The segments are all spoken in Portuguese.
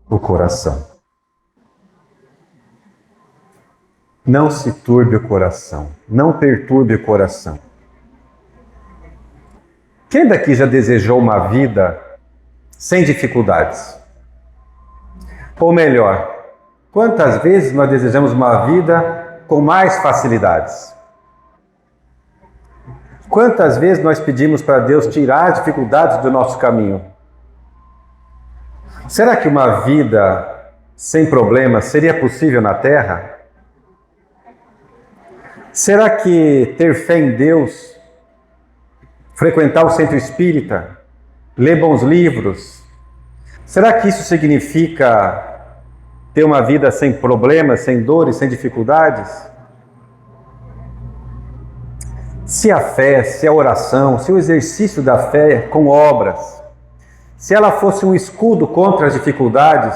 o coração. Não se turbe o coração, não perturbe o coração. Quem daqui já desejou uma vida sem dificuldades? Ou melhor, quantas vezes nós desejamos uma vida com mais facilidades? Quantas vezes nós pedimos para Deus tirar as dificuldades do nosso caminho? Será que uma vida sem problemas seria possível na Terra? Será que ter fé em Deus, frequentar o centro espírita, ler bons livros, será que isso significa ter uma vida sem problemas, sem dores, sem dificuldades? Se a fé, se a oração, se o exercício da fé com obras, se ela fosse um escudo contra as dificuldades,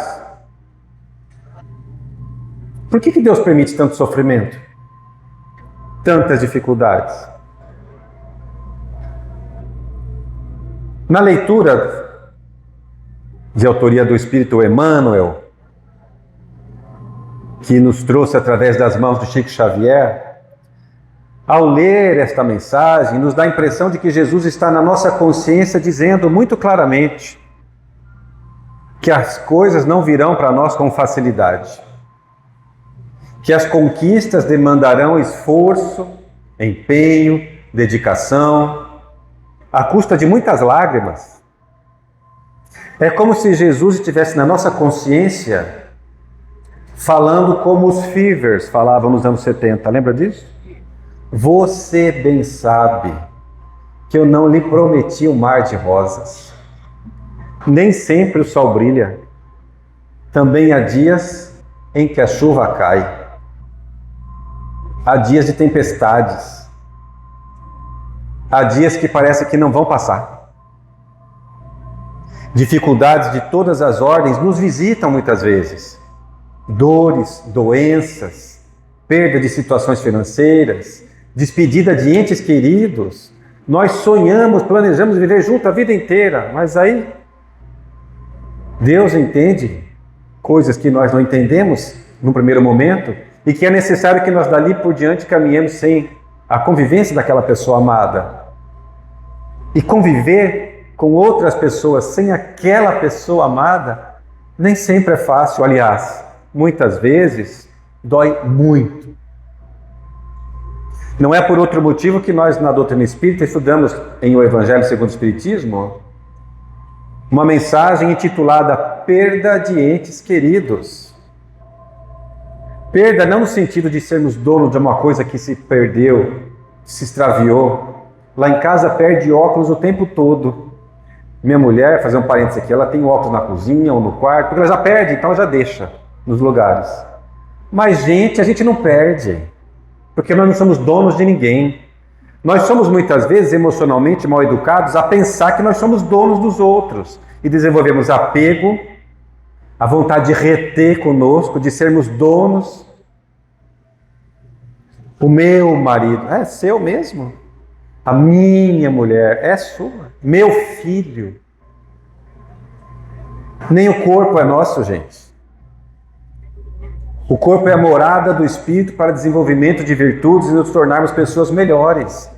por que Deus permite tanto sofrimento? Tantas dificuldades? Na leitura de autoria do Espírito Emmanuel, que nos trouxe através das mãos de Chico Xavier, ao ler esta mensagem, nos dá a impressão de que Jesus está na nossa consciência dizendo muito claramente que as coisas não virão para nós com facilidade, que as conquistas demandarão esforço, empenho, dedicação, à custa de muitas lágrimas. É como se Jesus estivesse na nossa consciência falando como os Fevers falavam nos anos 70, lembra disso? Você bem sabe que eu não lhe prometi um mar de rosas. Nem sempre o sol brilha. Também há dias em que a chuva cai. Há dias de tempestades. Há dias que parece que não vão passar. Dificuldades de todas as ordens nos visitam muitas vezes. Dores, doenças, perda de situações financeiras, despedida de entes queridos. Nós sonhamos, planejamos viver junto a vida inteira, mas aí Deus entende coisas que nós não entendemos no primeiro momento e que é necessário que nós dali por diante caminhemos sem a convivência daquela pessoa amada. E conviver com outras pessoas sem aquela pessoa amada nem sempre é fácil, aliás, muitas vezes dói muito. Não é por outro motivo que nós na doutrina espírita estudamos em O Evangelho segundo o Espiritismo uma mensagem intitulada Perda de Entes Queridos. Perda não no sentido de sermos donos de uma coisa que se perdeu, se extraviou. Lá em casa perde óculos o tempo todo. Minha mulher, fazer um parênteses aqui, ela tem óculos na cozinha ou no quarto, porque ela já perde, então já deixa nos lugares. Mas gente, a gente não perde, porque nós não somos donos de ninguém. Nós somos muitas vezes emocionalmente mal educados a pensar que nós somos donos dos outros e desenvolvemos apego, a vontade de reter conosco, de sermos donos. O meu marido é seu mesmo. A minha mulher é sua. Meu filho. Nem o corpo é nosso, gente. O corpo é a morada do Espírito para desenvolvimento de virtudes e nos tornarmos pessoas melhores.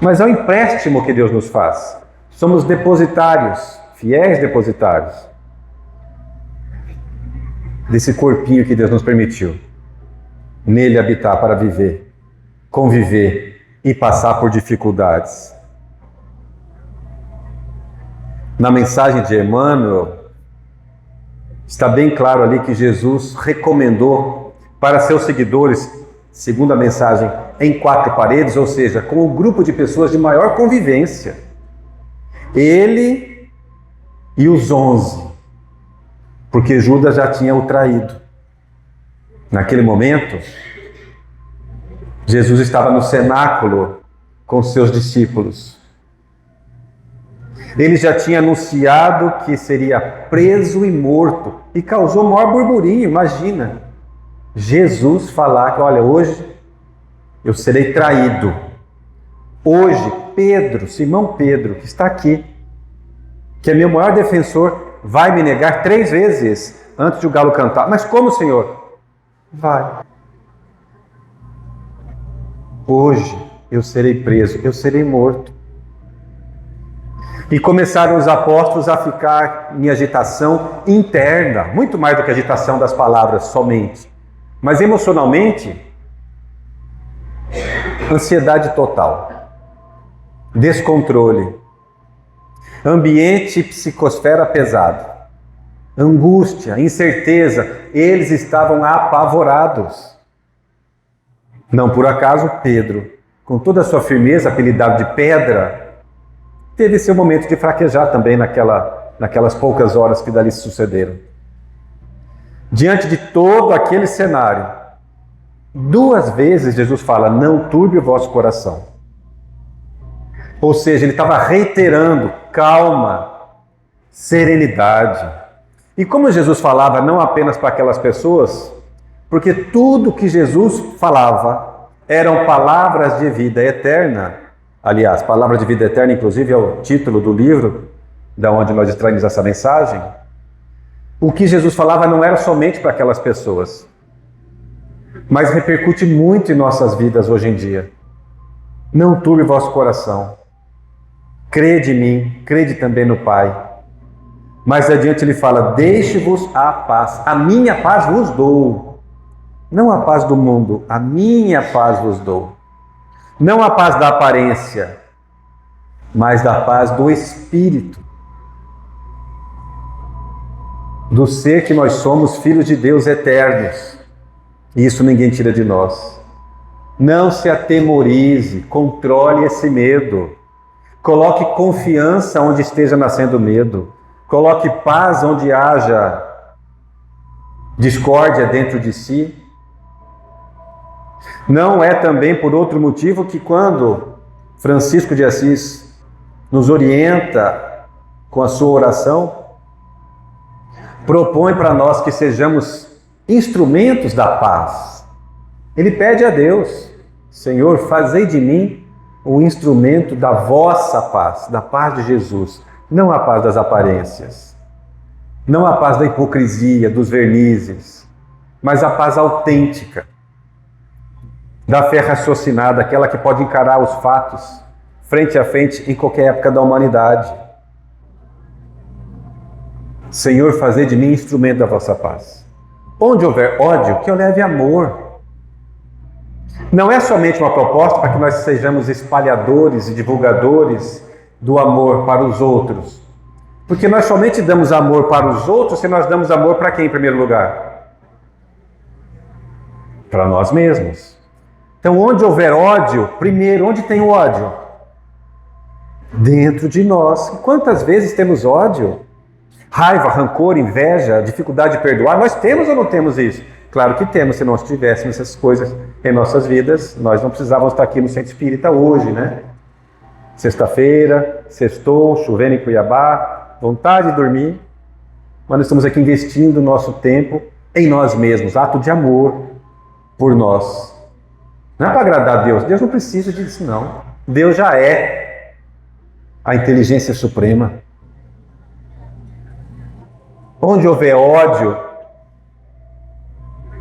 Mas é um empréstimo que Deus nos faz. Somos depositários, fiéis depositários desse corpinho que Deus nos permitiu. Nele habitar para viver, conviver e passar por dificuldades. Na mensagem de Emmanuel, está bem claro ali que Jesus recomendou para seus seguidores, segundo a mensagem, em 4 paredes, ou seja, com um grupo de pessoas de maior convivência. Ele e os 11, porque Judas já tinha o traído. Naquele momento, Jesus estava no cenáculo com seus discípulos. Ele já tinha anunciado que seria preso e morto e causou maior burburinho, imagina. Jesus falar que, olha, hoje eu serei traído. Hoje, Pedro, Simão Pedro, que está aqui, que é meu maior defensor, vai me negar 3 vezes antes de o galo cantar. Mas como, Senhor? Vai. Hoje eu serei preso, eu serei morto. E começaram os apóstolos a ficar em agitação interna, muito mais do que a agitação das palavras somente. Mas emocionalmente, ansiedade total, descontrole, ambiente psicosfera pesado, angústia, incerteza, eles estavam apavorados. Não por acaso Pedro, com toda a sua firmeza, apelidado de pedra, teve seu momento de fraquejar também naquelas poucas horas que dali se sucederam. Diante de todo aquele cenário, 2 vezes Jesus fala, não turbe o vosso coração. Ou seja, ele estava reiterando, calma, serenidade. E como Jesus falava não apenas para aquelas pessoas, porque tudo que Jesus falava eram palavras de vida eterna. Aliás, palavra de vida eterna, inclusive, é o título do livro, da onde nós extraímos essa mensagem. O que Jesus falava não era somente para aquelas pessoas, mas repercute muito em nossas vidas hoje em dia. Não turbe vosso coração. Crede em mim, crede também no Pai. Mais adiante ele fala, deixe-vos a paz. A minha paz vos dou. Não a paz do mundo, a minha paz vos dou. Não a paz da aparência, mas da paz do Espírito. Do ser que nós somos filhos de Deus eternos. E isso ninguém tira de nós. Não se atemorize, controle esse medo. Coloque confiança onde esteja nascendo medo. Coloque paz onde haja discórdia dentro de si. Não é também por outro motivo que quando Francisco de Assis nos orienta com a sua oração, propõe para nós que sejamos instrumentos da paz. Ele pede a Deus, Senhor, fazei de mim o instrumento da vossa paz, da paz de Jesus, não a paz das aparências, não a paz da hipocrisia, dos vernizes, mas a paz autêntica, da fé raciocinada, aquela que pode encarar os fatos frente a frente em qualquer época da humanidade. Senhor, fazei de mim instrumento da vossa paz. Onde houver ódio, que eu leve amor. Não é somente uma proposta para que nós sejamos espalhadores e divulgadores do amor para os outros. Porque nós somente damos amor para os outros se nós damos amor para quem em primeiro lugar? Para nós mesmos. Então, onde houver ódio, primeiro, onde tem o ódio? Dentro de nós. Quantas vezes temos ódio? Raiva, rancor, inveja, dificuldade de perdoar. Nós temos ou não temos isso? Claro que temos. Se nós tivéssemos essas coisas em nossas vidas, nós não precisávamos estar aqui no Centro Espírita hoje, né? Sexta-feira, sextou, chovendo em Cuiabá, vontade de dormir. Mas nós estamos aqui investindo o nosso tempo em nós mesmos. Ato de amor por nós. Não é para agradar a Deus. Deus não precisa disso, não. Deus já é a inteligência suprema. Onde houver ódio,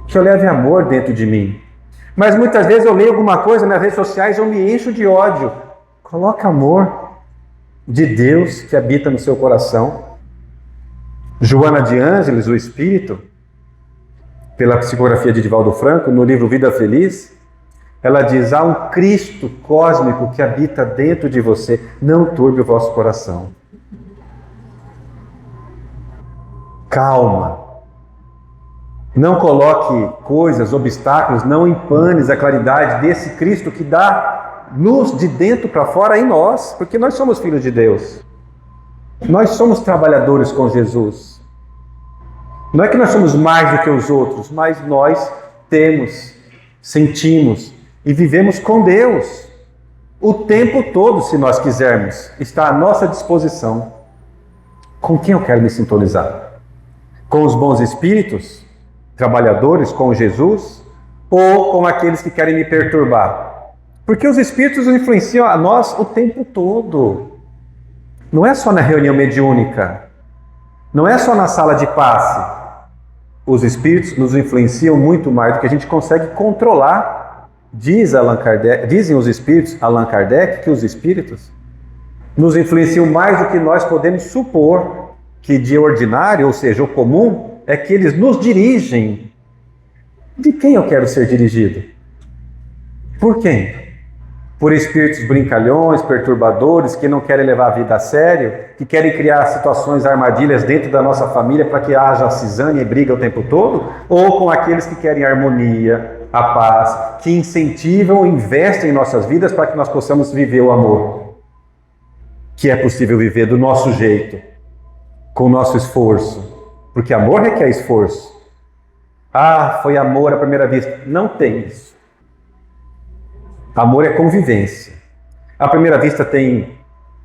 que eu leve amor dentro de mim. Mas muitas vezes eu leio alguma coisa nas redes sociais e eu me encho de ódio. Coloca amor de Deus que habita no seu coração. Joana de Ângeles, o Espírito, pela psicografia de Divaldo Franco, no livro Vida Feliz, ela diz, há um Cristo cósmico que habita dentro de você, não turbe o vosso coração. Calma. Não coloque coisas, obstáculos, não empanes a claridade desse Cristo que dá luz de dentro para fora em nós, porque nós somos filhos de Deus. Nós somos trabalhadores com Jesus. Não é que nós somos mais do que os outros, mas nós temos, sentimos e vivemos com Deus. O tempo todo, se nós quisermos, está à nossa disposição. Com quem eu quero me sintonizar? Com os bons espíritos, trabalhadores, com Jesus, ou com aqueles que querem me perturbar? Porque os espíritos influenciam a nós o tempo todo. Não é só na reunião mediúnica. Não é só na sala de passe. Os espíritos nos influenciam muito mais do que a gente consegue controlar. Dizem os espíritos, Allan Kardec, que os espíritos nos influenciam mais do que nós podemos supor, que de ordinário, ou seja, o comum, é que eles nos dirigem. De quem eu quero ser dirigido? Por quem? Por espíritos brincalhões, perturbadores, que não querem levar a vida a sério, que querem criar situações, armadilhas dentro da nossa família para que haja cisânia e briga o tempo todo? Ou com aqueles que querem a harmonia, a paz, que incentivam, investem em nossas vidas para que nós possamos viver o amor, que é possível viver do nosso jeito, com o nosso esforço, porque amor requer esforço. Ah, foi amor à primeira vista. Não tem isso. Amor é convivência. À primeira vista tem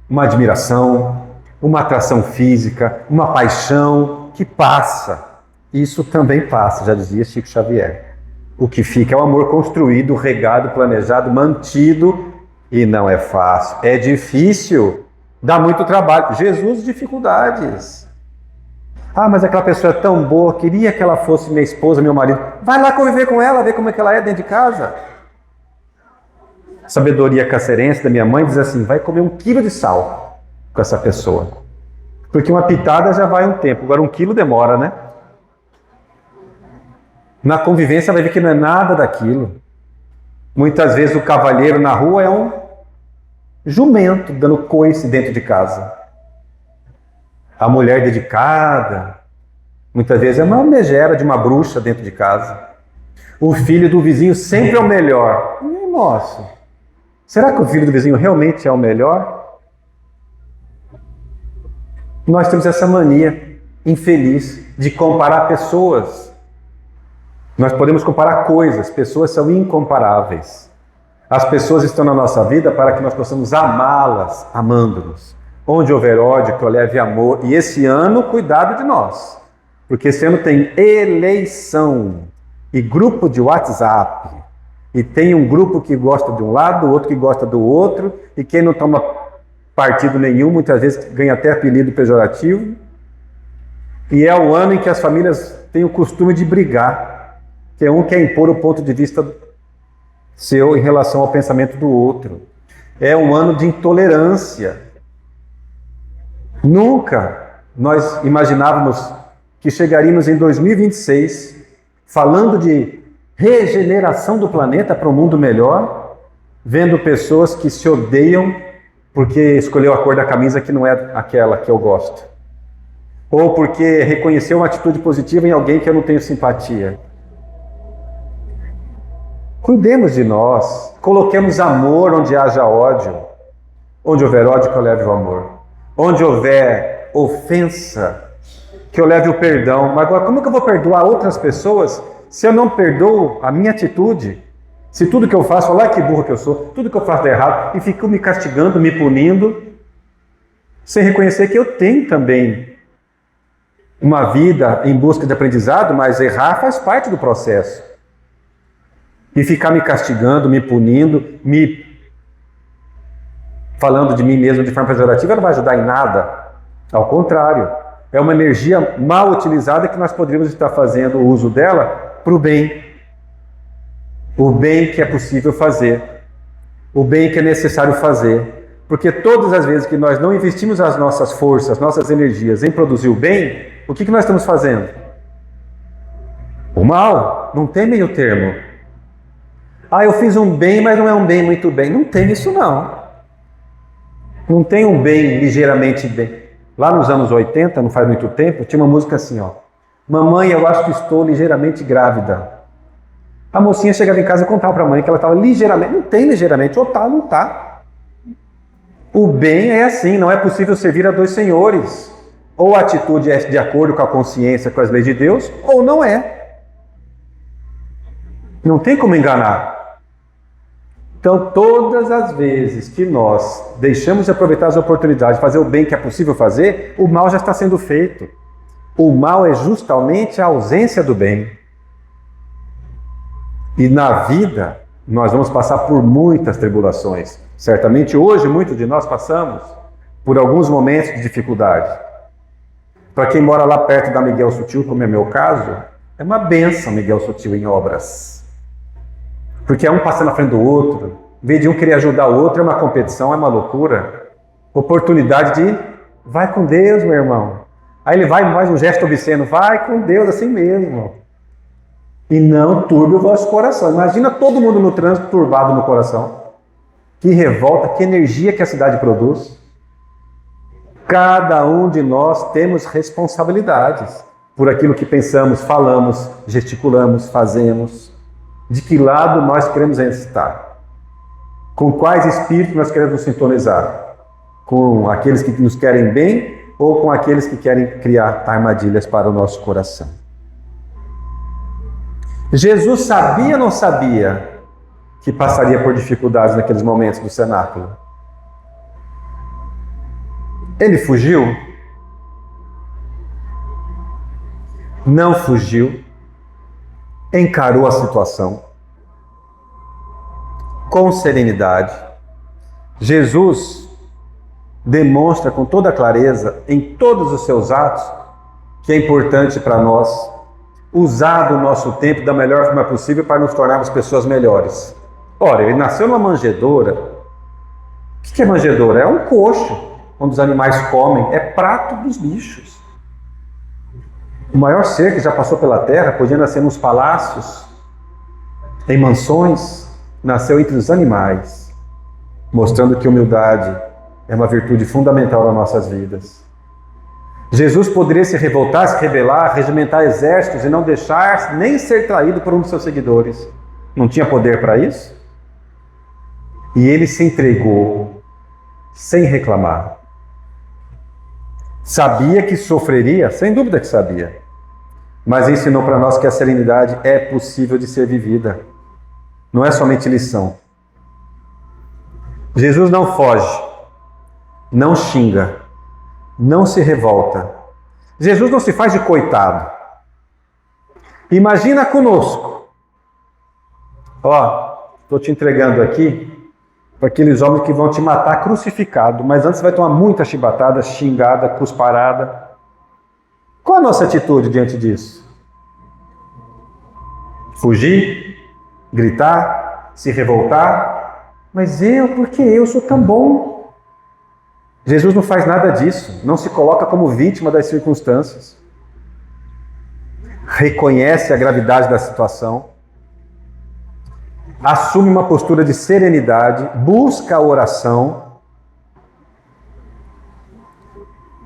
uma admiração, uma atração física, uma paixão que passa. Isso também passa, já dizia Chico Xavier. O que fica é o amor construído, regado, planejado, mantido, e não é fácil. É difícil, dá muito trabalho. Jesus, dificuldades. Ah, mas aquela pessoa é tão boa, queria que ela fosse minha esposa, meu marido. Vai lá conviver com ela, ver como é que ela é dentro de casa. Sabedoria cacerense da minha mãe diz assim: vai comer 1 quilo de sal com essa pessoa. Porque uma pitada já vai um tempo, agora 1 quilo demora, né? Na convivência vai ver que não é nada daquilo. Muitas vezes o cavalheiro na rua é um jumento dando coice dentro de casa. A mulher dedicada, muitas vezes é uma megera de uma bruxa dentro de casa. O filho do vizinho sempre é o melhor. Nossa, será que o filho do vizinho realmente é o melhor? Nós temos essa mania infeliz de comparar pessoas. Nós podemos comparar coisas, pessoas são incomparáveis. As pessoas estão na nossa vida para que nós possamos amá-las, amando-nos. Onde houver ódio, que eu leve amor. E esse ano, cuidado de nós. Porque esse ano tem eleição e grupo de WhatsApp. E tem um grupo que gosta de um lado, outro que gosta do outro. E quem não toma partido nenhum, muitas vezes ganha até apelido pejorativo. E é o ano em que as famílias têm o costume de brigar. Que um quer impor o ponto de vista seu em relação ao pensamento do outro. É um ano de intolerância. Nunca nós imaginávamos que chegaríamos em 2026 falando de regeneração do planeta para um mundo melhor, vendo pessoas que se odeiam porque escolheu a cor da camisa que não é aquela que eu gosto. Ou porque reconheceu uma atitude positiva em alguém que eu não tenho simpatia. Cuidemos de nós, coloquemos amor onde haja ódio. Onde houver ódio, que eu leve o amor. Onde houver ofensa, que eu leve o perdão. Mas agora, como que eu vou perdoar outras pessoas se eu não perdoo a minha atitude? Se tudo que eu faço, olha que burro que eu sou, tudo que eu faço é errado, e fico me castigando, me punindo, sem reconhecer que eu tenho também uma vida em busca de aprendizado, mas errar faz parte do processo. E ficar me castigando, me punindo, me falando de mim mesmo de forma pejorativa não vai ajudar em nada. Ao contrário, é uma energia mal utilizada que nós poderíamos estar fazendo o uso dela para o bem. O bem que é possível fazer. O bem que é necessário fazer. Porque todas as vezes que nós não investimos as nossas forças, nossas energias em produzir o bem, o que nós estamos fazendo? O mal. Não tem meio termo. Ah, eu fiz um bem, mas não é um bem muito bem. Não tem isso não. Não tem um bem ligeiramente bem. Lá nos anos 80, não faz muito tempo, tinha uma música assim, ó. Mamãe, eu acho que estou ligeiramente grávida. A mocinha chegava em casa e contava para a mãe que ela estava ligeiramente. Não tem ligeiramente, ou tá ou não tá. O bem é assim, não é possível servir a dois senhores. Ou a atitude é de acordo com a consciência, com as leis de Deus, ou não é. Não tem como enganar. Então, todas as vezes que nós deixamos de aproveitar as oportunidades de fazer o bem que é possível fazer, o mal já está sendo feito. O mal é justamente a ausência do bem. E na vida, nós vamos passar por muitas tribulações. Certamente hoje, muitos de nós passamos por alguns momentos de dificuldade. Para quem mora lá perto da Miguel Sutil, como é meu caso, é uma bênção Miguel Sutil em obras. Porque é um passando na frente do outro. Em vez de um querer ajudar o outro, é uma competição, é uma loucura. Oportunidade de, vai com Deus, meu irmão. Aí ele vai e faz um gesto obsceno, vai com Deus assim mesmo. E não turbe o vosso coração. Imagina todo mundo no trânsito turbado no coração. Que revolta, que energia que a cidade produz. Cada um de nós temos responsabilidades por aquilo que pensamos, falamos, gesticulamos, fazemos. De que lado nós queremos estar? Com quais espíritos nós queremos nos sintonizar? Com aqueles que nos querem bem ou com aqueles que querem criar armadilhas para o nosso coração? Jesus sabia ou não sabia que passaria por dificuldades naqueles momentos do cenáculo? Ele fugiu? Não fugiu. Encarou a situação com serenidade. Jesus demonstra com toda clareza, em todos os seus atos, que é importante para nós usar do nosso tempo da melhor forma possível para nos tornarmos pessoas melhores. Ora, ele nasceu numa manjedoura. O que é manjedoura? É um coxo, onde os animais comem, é prato dos bichos. O maior ser que já passou pela terra, podia nascer nos palácios, em mansões, nasceu entre os animais, mostrando que humildade é uma virtude fundamental nas nossas vidas. Jesus poderia se revoltar, se rebelar, regimentar exércitos e não deixar nem ser traído por um dos seus seguidores. Não tinha poder para isso? E ele se entregou sem reclamar. Sabia que sofreria, sem dúvida que sabia, mas ensinou para nós que a serenidade é possível de ser vivida. Não é somente lição. Jesus não foge, não xinga, não se revolta. Jesus não se faz de coitado. Imagina conosco. Ó, estou te entregando aqui para aqueles homens que vão te matar crucificado, mas antes vai tomar muita chibatada, xingada, cusparada. Qual a nossa atitude diante disso? Fugir? Gritar? Se revoltar? Mas porque eu sou tão bom. Jesus não faz nada disso, não se coloca como vítima das circunstâncias. Reconhece a gravidade da situação, assume uma postura de serenidade, busca a oração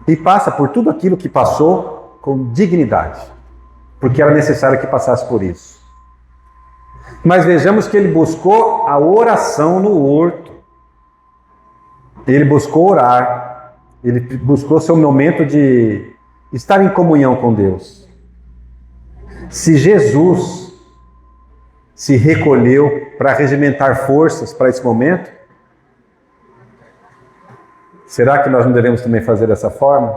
e passa por tudo aquilo que passou com dignidade, porque era necessário que passasse por isso. Mas vejamos que ele buscou a oração no horto. Ele buscou orar. Ele buscou seu momento de estar em comunhão com Deus. Se Jesus se recolheu para regimentar forças para esse momento, será que nós não devemos também fazer dessa forma?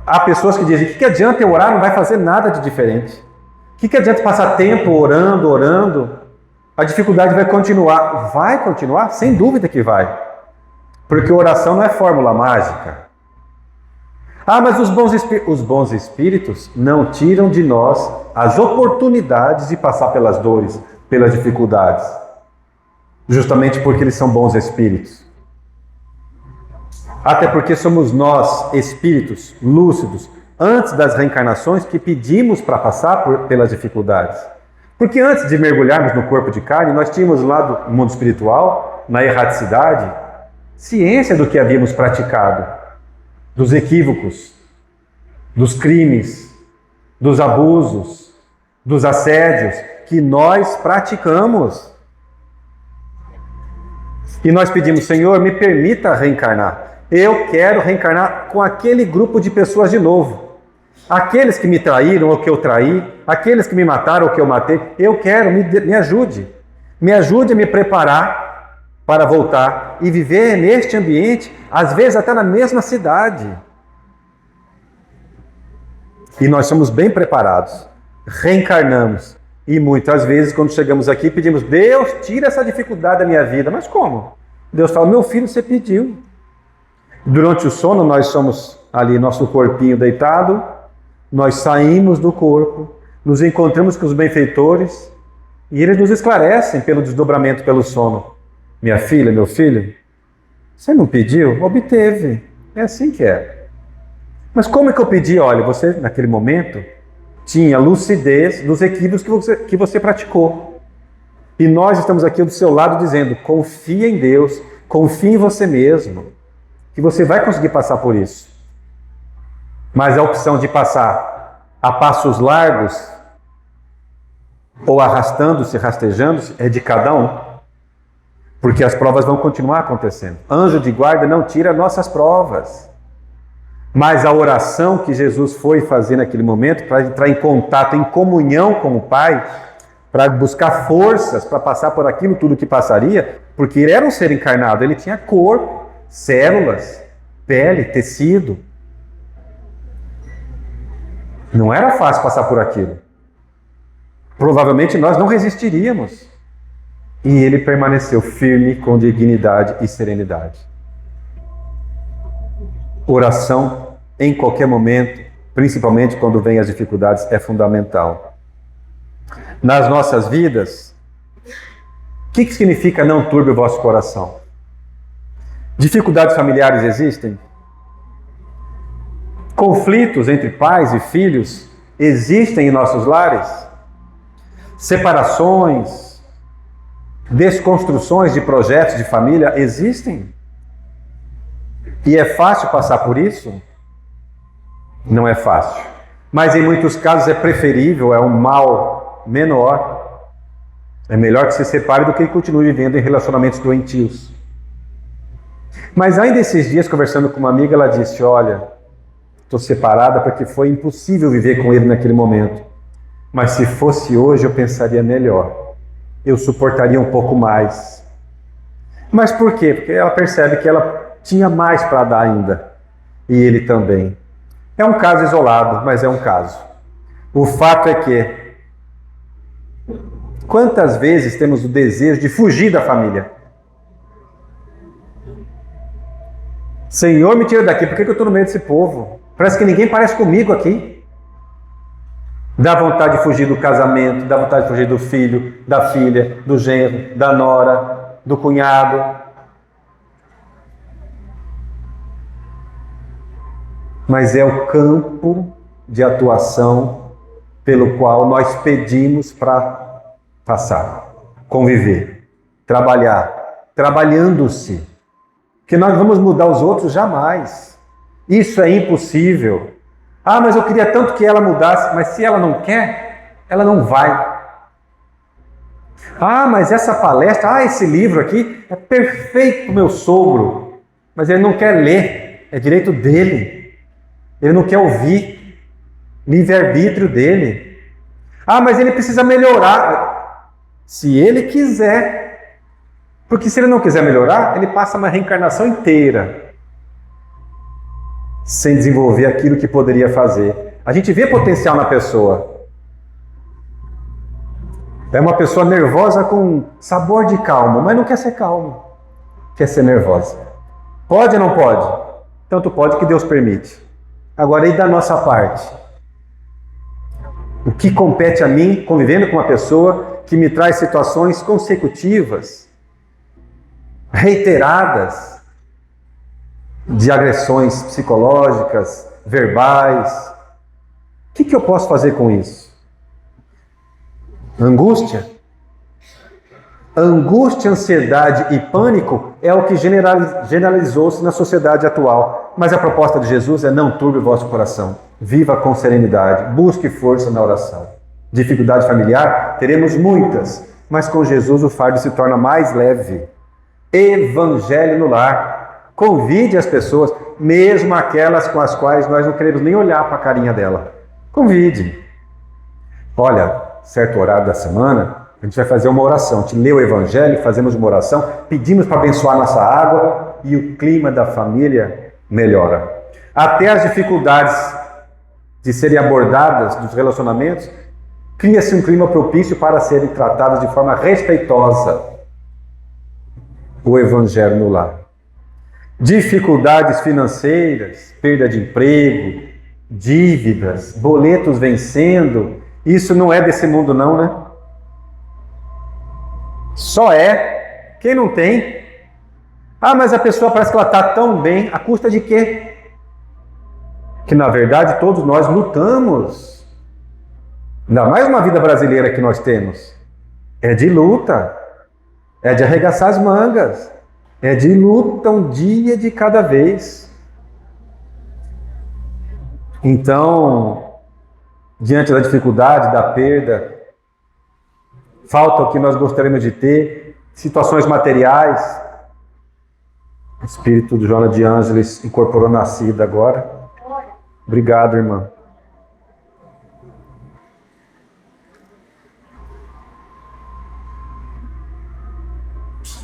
Há pessoas que dizem, o que adianta eu orar? Não vai fazer nada de diferente. O que adianta passar tempo orando? A dificuldade vai continuar. Vai continuar? Sem dúvida que vai. Porque oração não é fórmula mágica. Ah, mas os bons espíritos não tiram de nós as oportunidades de passar pelas dores, pelas dificuldades. Justamente porque eles são bons espíritos. Até porque somos nós, espíritos lúcidos, antes das reencarnações, que pedimos para passar pelas dificuldades. Porque antes de mergulharmos no corpo de carne, nós tínhamos lá do mundo espiritual, na erraticidade, ciência do que havíamos praticado, dos equívocos, dos crimes, dos abusos, dos assédios que nós praticamos. E nós pedimos, Senhor, me permita reencarnar. Eu quero reencarnar com aquele grupo de pessoas de novo. Aqueles que me traíram ou que eu traí, aqueles que me mataram ou que eu matei, eu quero, me ajude. Me ajude a me preparar para voltar e viver neste ambiente, às vezes até na mesma cidade. E nós somos bem preparados, reencarnamos. E muitas vezes, quando chegamos aqui, pedimos, Deus, tira essa dificuldade da minha vida. Mas como? Deus fala, meu filho, você pediu. Durante o sono, nós somos ali nosso corpinho deitado, nós saímos do corpo, nos encontramos com os benfeitores e eles nos esclarecem pelo desdobramento, pelo sono. Minha filha, meu filho, você não pediu? Obteve. É assim que é. Mas como é que eu pedi? Olha, você naquele momento tinha lucidez dos equívocos que você praticou. E nós estamos aqui do seu lado dizendo, confia em Deus, confia em você mesmo, que você vai conseguir passar por isso. Mas a opção de passar a passos largos, ou arrastando-se, rastejando-se, é de cada um. Porque as provas vão continuar acontecendo. Anjo de guarda não tira nossas provas. Mas a oração que Jesus foi fazer naquele momento, para entrar em contato, em comunhão com o Pai, para buscar forças para passar por aquilo tudo que passaria, porque ele era um ser encarnado, ele tinha corpo, células, pele, tecido. Não era fácil passar por aquilo. Provavelmente nós não resistiríamos. E ele permaneceu firme com dignidade e serenidade. Oração, em qualquer momento, principalmente quando vem as dificuldades, é fundamental. Nas nossas vidas, o que significa não turbe o vosso coração? Dificuldades familiares existem? Conflitos entre pais e filhos existem em nossos lares? Separações, desconstruções de projetos de família existem? E é fácil passar por isso? Não é fácil. Mas em muitos casos é preferível, é um mal menor. É melhor que se separe do que continue vivendo em relacionamentos doentios. Mas ainda esses dias, conversando com uma amiga, ela disse, olha, estou separada porque foi impossível viver com ele naquele momento. Mas se fosse hoje eu pensaria melhor. Eu suportaria um pouco mais. Mas por quê? Porque ela percebe que ela tinha mais para dar ainda. E ele também. É um caso isolado, mas é um caso. O fato é que quantas vezes temos o desejo de fugir da família? Senhor, me tira daqui, por que eu estou no meio desse povo? Parece que ninguém parece comigo aqui. Dá vontade de fugir do casamento, dá vontade de fugir do filho, da filha, do genro, da nora, do cunhado. Mas é o campo de atuação pelo qual nós pedimos para passar, conviver, trabalhar, trabalhando-se. Que nós vamos mudar os outros? Jamais. Isso é impossível. Ah, mas eu queria tanto que ela mudasse, mas se ela não quer, ela não vai. Ah, mas essa palestra, esse livro aqui é perfeito para o meu sogro, mas ele não quer ler, é direito dele. Ele não quer ouvir, livre-arbítrio dele. Ah, mas ele precisa melhorar. Se ele quiser. Porque se ele não quiser melhorar, ele passa uma reencarnação inteira sem desenvolver aquilo que poderia fazer. A gente vê potencial na pessoa. É uma pessoa nervosa com sabor de calmo, mas não quer ser calmo. Quer ser nervosa. Pode ou não pode? Tanto pode que Deus permite. Agora, e da nossa parte? O que compete a mim, convivendo com uma pessoa que me traz situações consecutivas, reiteradas, de agressões psicológicas, verbais. O que eu posso fazer com isso? Angústia? Angústia, ansiedade e pânico é o que generalizou-se na sociedade atual. Mas a proposta de Jesus é: não turbe o vosso coração. Viva com serenidade, busque força na oração. Dificuldade familiar? Teremos muitas, mas com Jesus o fardo se torna mais leve. Evangelho no lar. Convide as pessoas, mesmo aquelas com as quais nós não queremos nem olhar para a carinha dela. Convide. Olha, certo horário da semana, a gente vai fazer uma oração. A gente lê o Evangelho, fazemos uma oração, pedimos para abençoar nossa água e o clima da família melhora. Até as dificuldades de serem abordadas dos relacionamentos, cria-se um clima propício para serem tratadas de forma respeitosa. O Evangelho no lar. dificuldades financeiras, perda de emprego, dívidas, boletos vencendo, isso não é desse mundo não, né? Só é quem não tem. Ah, mas a pessoa parece que ela está tão bem, à custa de quê? Que na verdade todos nós lutamos. Ainda mais uma vida brasileira que nós temos. É de luta, é de arregaçar as mangas, é de luta um dia de cada vez. Então, diante da dificuldade, da perda, falta o que nós gostaríamos de ter, situações materiais. O espírito do Joana de Ângeles incorporou nascida agora. Obrigado, irmã.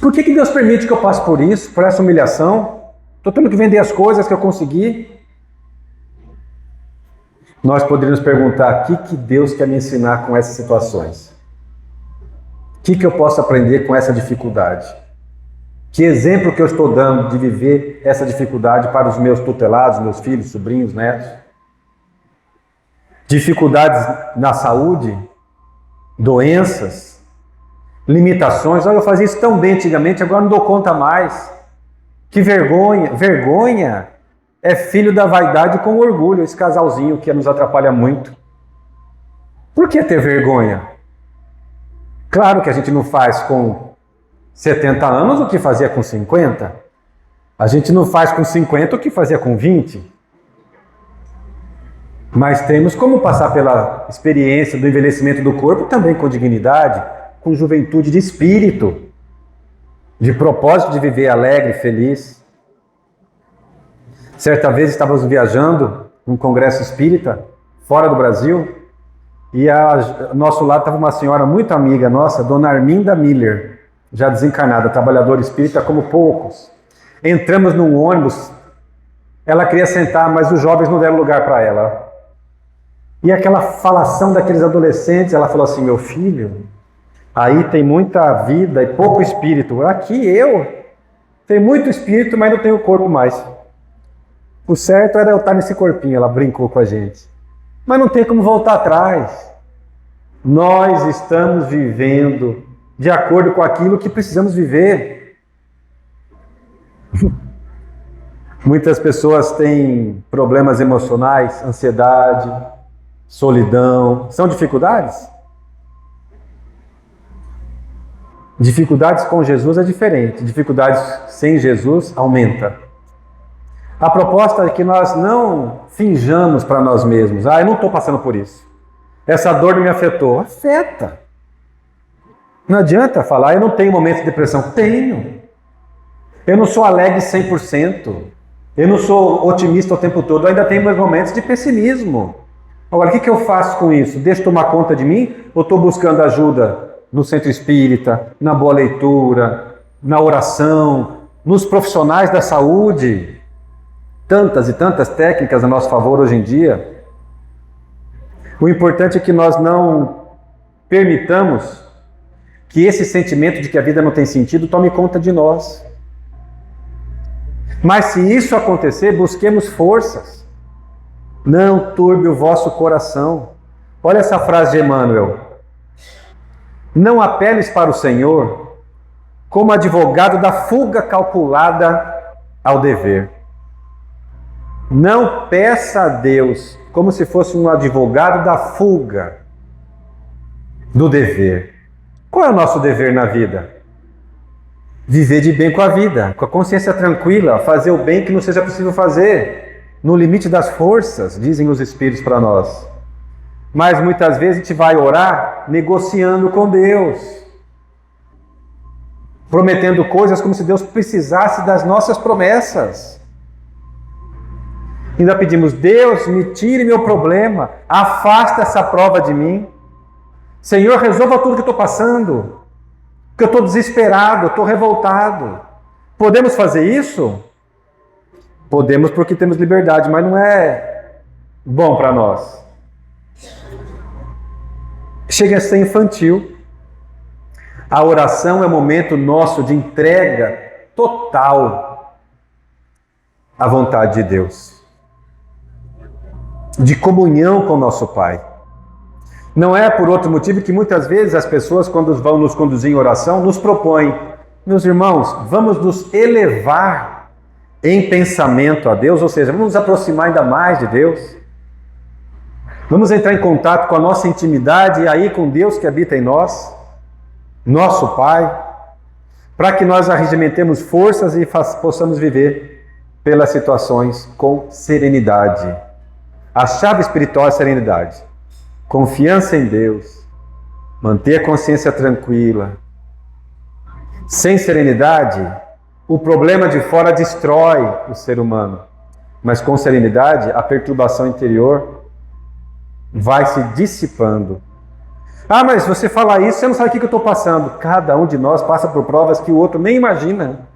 Por que Deus permite que eu passe por isso, por essa humilhação? Estou tendo que vender as coisas que eu consegui. Nós poderíamos perguntar: o que Deus quer me ensinar com essas situações? O que eu posso aprender com essa dificuldade? Que exemplo que eu estou dando de viver essa dificuldade para os meus tutelados, meus filhos, sobrinhos, netos? Dificuldades na saúde, doenças, limitações. Olha, eu fazia isso tão bem antigamente, agora não dou conta mais. Que vergonha! Vergonha é filho da vaidade com orgulho, esse casalzinho que nos atrapalha muito. Por que ter vergonha? Claro que a gente não faz com 70 anos o que fazia com 50. A gente não faz com 50 o que fazia com 20. Mas temos como passar pela experiência do envelhecimento do corpo também com dignidade, com juventude de espírito, de propósito de viver alegre, feliz. Certa vez estávamos viajando num congresso espírita, fora do Brasil, e ao nosso lado estava uma senhora muito amiga nossa, Dona Arminda Miller, já desencarnada, trabalhadora espírita como poucos. Entramos num ônibus, ela queria sentar, mas os jovens não deram lugar para ela. E aquela falação daqueles adolescentes, ela falou assim: meu filho, aí tem muita vida e pouco espírito. Aqui eu tenho muito espírito, mas não tenho corpo mais. O certo era eu estar nesse corpinho, ela brincou com a gente. Mas não tem como voltar atrás. Nós estamos vivendo de acordo com aquilo que precisamos viver. Muitas pessoas têm problemas emocionais, ansiedade, solidão. São dificuldades? Dificuldades com Jesus é diferente. Dificuldades sem Jesus aumenta. A proposta é que nós não finjamos para nós mesmos: eu não estou passando por isso. Essa dor não me afetou. Afeta. Não adianta falar: eu não tenho momentos de depressão. Tenho. Eu não sou alegre 100%. Eu não sou otimista o tempo todo. Eu ainda tenho meus momentos de pessimismo. Agora, o que eu faço com isso? Deixo tomar conta de mim? Ou estou buscando ajuda no centro espírita, na boa leitura, na oração, nos profissionais da saúde? Tantas e tantas técnicas a nosso favor hoje em dia. O importante é que nós não permitamos que esse sentimento de que a vida não tem sentido tome conta de nós. Mas se isso acontecer, busquemos forças. Não turbe o vosso coração. Olha essa frase de Emmanuel: não apeles para o Senhor como advogado da fuga calculada ao dever. Não peça a Deus como se fosse um advogado da fuga do dever. Qual é o nosso dever na vida? Viver de bem com a vida, com a consciência tranquila, fazer o bem que não seja possível fazer, no limite das forças, dizem os Espíritos para nós. Mas muitas vezes a gente vai orar negociando com Deus, prometendo coisas como se Deus precisasse das nossas promessas. Ainda pedimos: Deus, me tire meu problema, afasta essa prova de mim. Senhor, resolva tudo que eu estou passando, porque eu estou desesperado, eu estou revoltado. Podemos fazer isso? Podemos, porque temos liberdade, mas não é bom para nós. Chega a ser infantil. A oração é um momento nosso de entrega total. a vontade de Deus, de comunhão com o nosso Pai. Não é por outro motivo que muitas vezes as pessoas, quando vão nos conduzir em oração, nos propõem: meus irmãos, vamos nos elevar em pensamento a Deus, ou seja, vamos nos aproximar ainda mais de Deus. Vamos entrar em contato com a nossa intimidade e aí com Deus que habita em nós, nosso Pai, para que nós arregimentemos forças e possamos viver pelas situações com serenidade. A chave espiritual é a serenidade. Confiança em Deus, manter a consciência tranquila. Sem serenidade, o problema de fora destrói o ser humano, mas com serenidade, a perturbação interior vai se dissipando. Ah, mas você fala isso, você não sabe o que eu estou passando. Cada um de nós passa por provas que o outro nem imagina.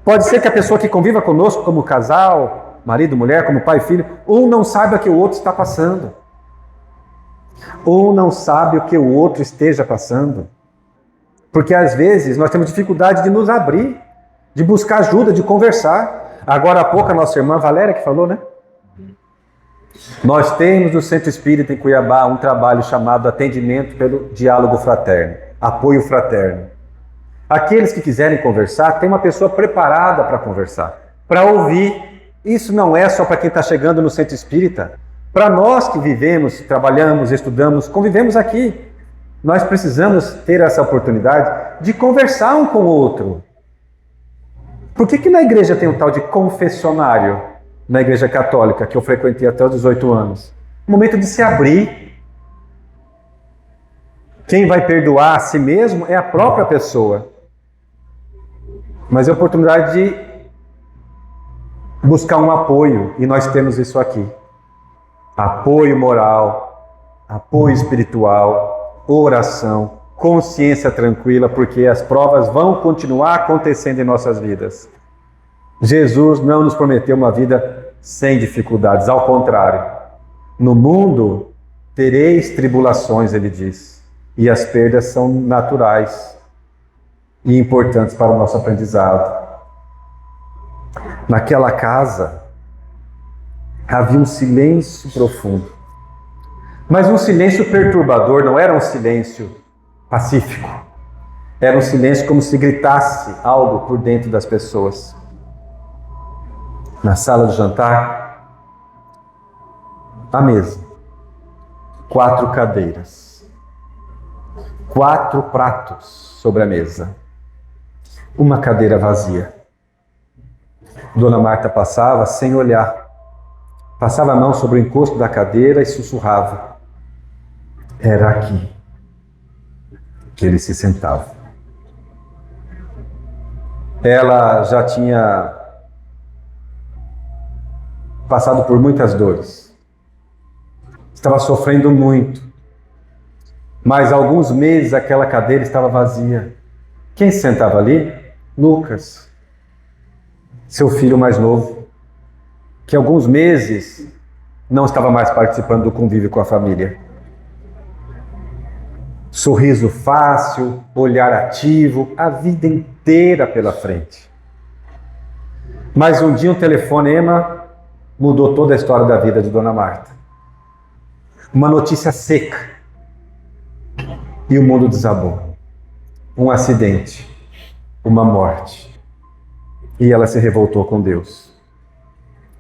Pode ser que a pessoa que conviva conosco como casal, marido, mulher, como pai e filho, um não saiba que o outro está passando. Ou não sabe o que o outro esteja passando. Porque às vezes nós temos dificuldade de nos abrir, de buscar ajuda, de conversar. Agora há pouco a nossa irmã Valéria que falou, né? Nós temos no Centro Espírita em Cuiabá um trabalho chamado Atendimento pelo Diálogo Fraterno, Apoio Fraterno. Aqueles que quiserem conversar, tem uma pessoa preparada para conversar, para ouvir. Isso não é só para quem está chegando no Centro Espírita. Para nós que vivemos, trabalhamos, estudamos, convivemos aqui, nós precisamos ter essa oportunidade de conversar um com o outro. Por que na igreja tem um tal de confessionário? Na igreja católica, que eu frequentei até os 18 anos. Momento de se abrir. Quem vai perdoar a si mesmo é a própria pessoa. Mas é a oportunidade de buscar um apoio, e nós temos isso aqui. Apoio moral, apoio espiritual, oração, consciência tranquila, porque as provas vão continuar acontecendo em nossas vidas. Jesus não nos prometeu uma vida sem dificuldades, ao contrário. No mundo tereis tribulações, ele diz, e as perdas são naturais e importantes para o nosso aprendizado. Naquela casa havia um silêncio profundo, mas um silêncio perturbador, não era um silêncio pacífico, era um silêncio como se gritasse algo por dentro das pessoas. Na sala do jantar, a mesa, 4 cadeiras, 4 pratos sobre a mesa, uma cadeira vazia. Dona Marta passava sem olhar, passava a mão sobre o encosto da cadeira e sussurrava: era aqui que ele se sentava. Ela já tinha passado por muitas dores, estava sofrendo muito, mas há alguns meses aquela cadeira estava vazia. Quem se sentava ali? Lucas, seu filho mais novo, que há alguns meses não estava mais participando do convívio com a família. Sorriso fácil, olhar ativo, a vida inteira pela frente. Mas um dia um telefonema mudou toda a história da vida de Dona Marta. Uma notícia seca. E o mundo desabou. Um acidente. Uma morte. E ela se revoltou com Deus.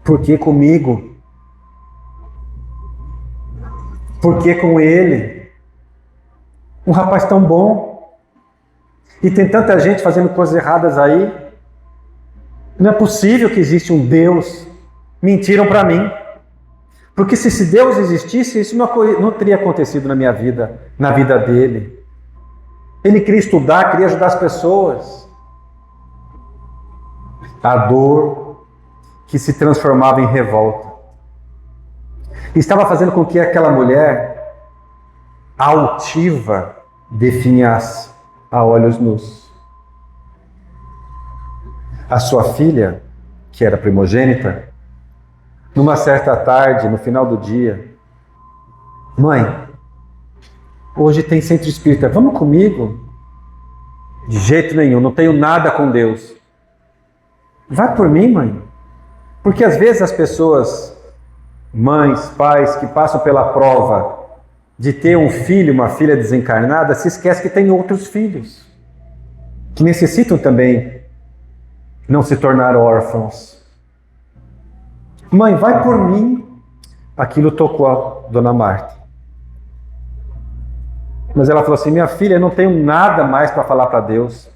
Por que comigo? Por que com ele? Um rapaz tão bom. E tem tanta gente fazendo coisas erradas aí. Não é possível que existe um Deus. Mentiram para mim. Porque se Deus existisse, isso não teria acontecido na minha vida, na vida dele. Ele queria estudar, queria ajudar as pessoas. A dor que se transformava em revolta estava fazendo com que aquela mulher altiva definhasse a olhos nus. A sua filha, que era primogênita, numa certa tarde, no final do dia: mãe, hoje tem centro espírita, vamos comigo? De jeito nenhum, não tenho nada com Deus. Vai por mim, mãe. Porque às vezes as pessoas, mães, pais, que passam pela prova de ter um filho, uma filha desencarnada, se esquecem que tem outros filhos, que necessitam também não se tornar órfãos. Mãe, vai por mim. Aquilo tocou a dona Marta. Mas ela falou assim, minha filha, eu não tenho nada mais para falar para Deus.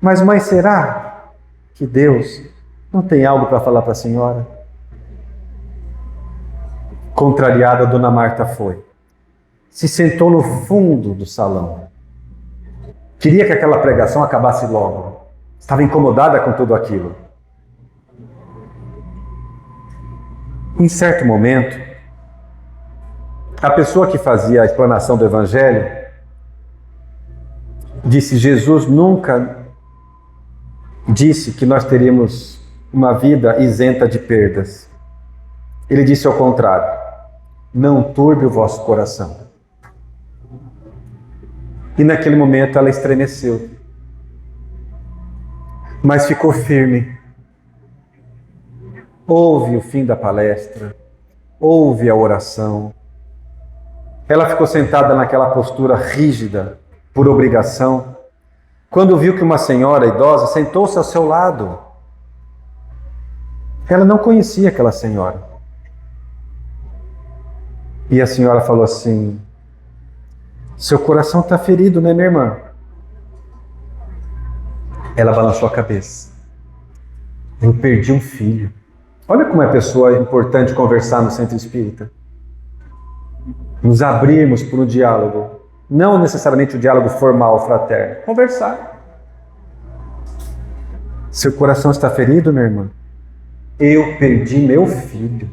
Mas mãe, será que Deus não tem algo para falar para a senhora? Contrariada, a dona Marta foi. Se sentou no fundo do salão. Queria que aquela pregação acabasse logo. Estava incomodada com tudo aquilo. Em certo momento, a pessoa que fazia a explanação do Evangelho disse, Jesus nunca disse que nós teríamos uma vida isenta de perdas. Ele disse ao contrário, não turbe o vosso coração. E naquele momento ela estremeceu, mas ficou firme. Ouve o fim da palestra, ouve a oração. Ela ficou sentada naquela postura rígida, por obrigação, quando viu que uma senhora idosa sentou-se ao seu lado. Ela não conhecia aquela senhora. E a senhora falou assim, seu coração está ferido, né, minha irmã? Ela balançou a cabeça. Eu perdi um filho. Olha como é pessoa importante conversar no centro espírita. Nos abrirmos para o diálogo. Não necessariamente o diálogo formal, fraterno. Conversar. Seu coração está ferido, minha irmã? Eu perdi meu filho.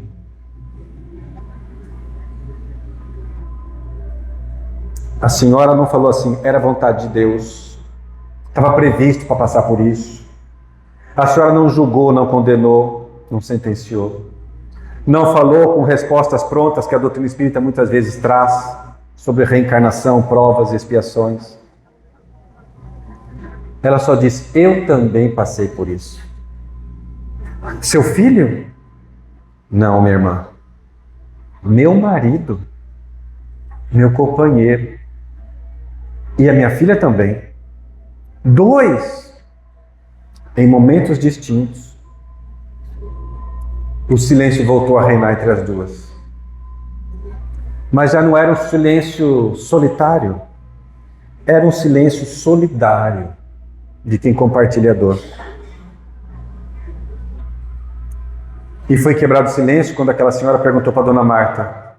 A senhora não falou assim, era vontade de Deus. Estava previsto para passar por isso. A senhora não julgou, não condenou. Não sentenciou. Não falou com respostas prontas que a doutrina espírita muitas vezes traz sobre reencarnação, provas e expiações. Ela só disse, eu também passei por isso. Seu filho? Não, minha irmã. Meu marido. Meu companheiro. E a minha filha também. 2. Em momentos distintos. O silêncio voltou a reinar entre as duas. Mas já não era um silêncio solitário. Era um silêncio solidário de quem compartilha a dor. E foi quebrado o silêncio quando aquela senhora perguntou para a dona Marta,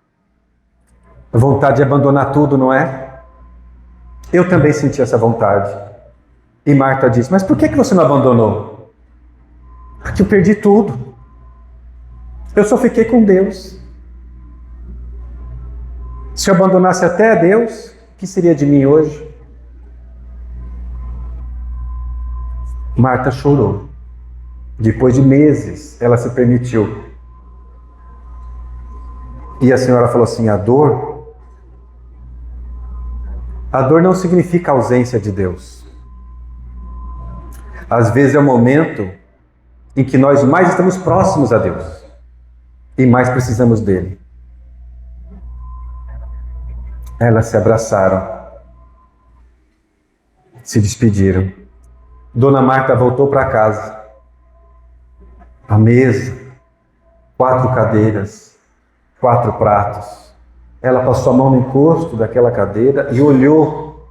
vontade de abandonar tudo, não é? Eu também senti essa vontade. E Marta disse, mas por que você não abandonou? Porque eu perdi tudo. Eu só fiquei com Deus. Se eu abandonasse até a Deus, o que seria de mim hoje? Marta chorou. Depois de meses, ela se permitiu. E a senhora falou assim, a dor não significa ausência de Deus. Às vezes é o momento em que nós mais estamos próximos a Deus. E mais precisamos dele. Elas se abraçaram. Se despediram. Dona Marta voltou para casa. A mesa, 4 cadeiras, 4 pratos. Ela passou a mão no encosto daquela cadeira e olhou,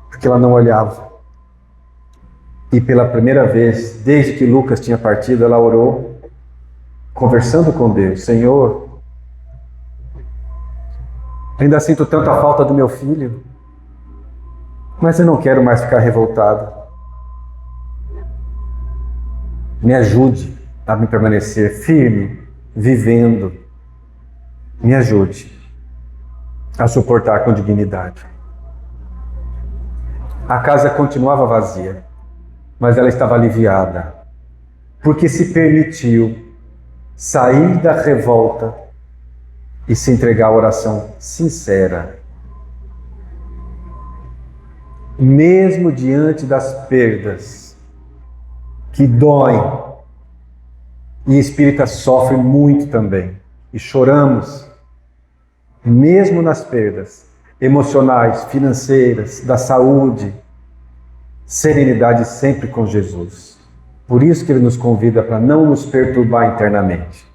porque ela não olhava. E pela primeira vez, desde que Lucas tinha partido, ela orou, conversando com Deus, Senhor, ainda sinto tanta falta do meu filho, mas eu não quero mais ficar revoltada. Me ajude a me permanecer firme, vivendo. Me ajude a suportar com dignidade. A casa continuava vazia, mas ela estava aliviada, porque se permitiu sair da revolta e se entregar à oração sincera. Mesmo diante das perdas que doem, E espírita sofre muito também. E choramos, mesmo nas perdas emocionais, financeiras, da saúde. Serenidade sempre com Jesus. Por isso que Ele nos convida para não nos perturbar internamente.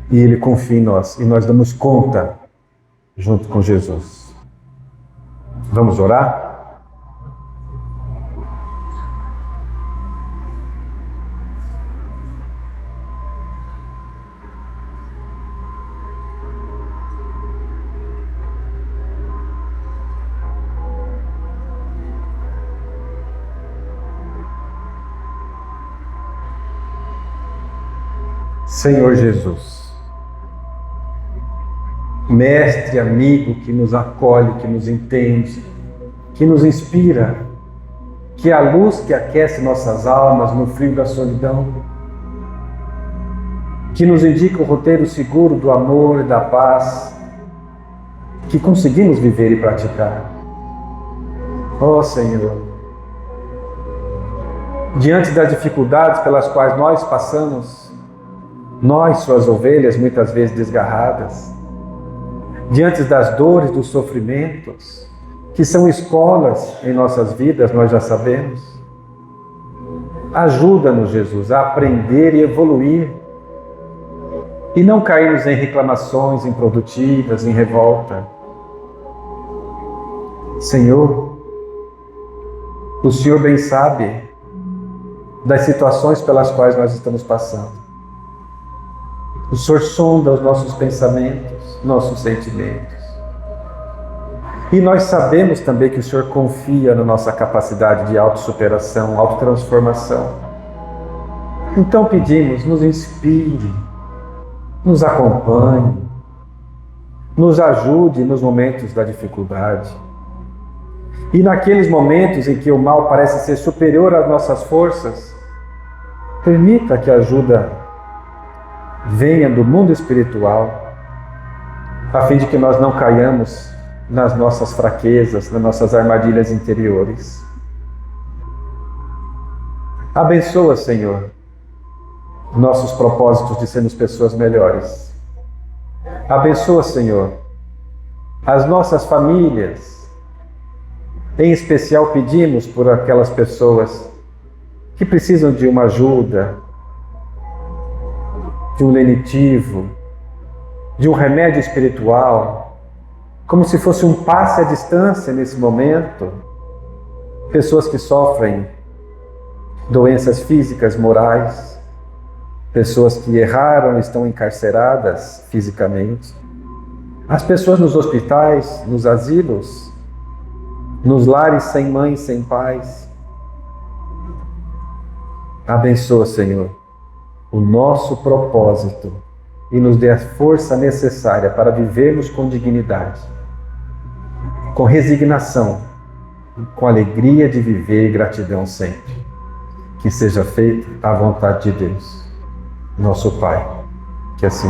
E Ele confia em nós, e nós damos conta junto com Jesus. Vamos orar? Senhor Jesus, mestre, amigo que nos acolhe, que nos entende, que nos inspira, que é a luz que aquece nossas almas no frio da solidão, que nos indica o roteiro seguro do amor e da paz, que conseguimos viver e praticar. Ó Senhor, diante das dificuldades pelas quais nós passamos, nós, suas ovelhas, muitas vezes desgarradas, diante das dores, dos sofrimentos, que são escolas em nossas vidas, nós já sabemos. Ajuda-nos, Jesus, a aprender e evoluir, e não cairmos em reclamações improdutivas, em revolta. Senhor, o Senhor bem sabe das situações pelas quais nós estamos passando. O Senhor sonda os nossos pensamentos, nossos sentimentos. E nós sabemos também que o Senhor confia na nossa capacidade de autossuperação, autotransformação. Então pedimos, nos inspire, nos acompanhe, nos ajude nos momentos da dificuldade. E naqueles momentos em que o mal parece ser superior às nossas forças, permita que a ajuda venha do mundo espiritual, a fim de que nós não caiamos nas nossas fraquezas, nas nossas armadilhas interiores. Abençoa, Senhor, nossos propósitos de sermos pessoas melhores. Abençoa, Senhor, as nossas famílias. Em especial pedimos por aquelas pessoas que precisam de uma ajuda, de um lenitivo, de um remédio espiritual, como se fosse um passe à distância nesse momento. Pessoas que sofrem doenças físicas, morais, pessoas que erraram e estão encarceradas fisicamente, as pessoas nos hospitais, nos asilos, nos lares sem mães, sem pais. Abençoa, Senhor, o nosso propósito e nos dê a força necessária para vivermos com dignidade, com resignação, com alegria de viver e gratidão sempre. Que seja feita a vontade de Deus, nosso Pai, que assim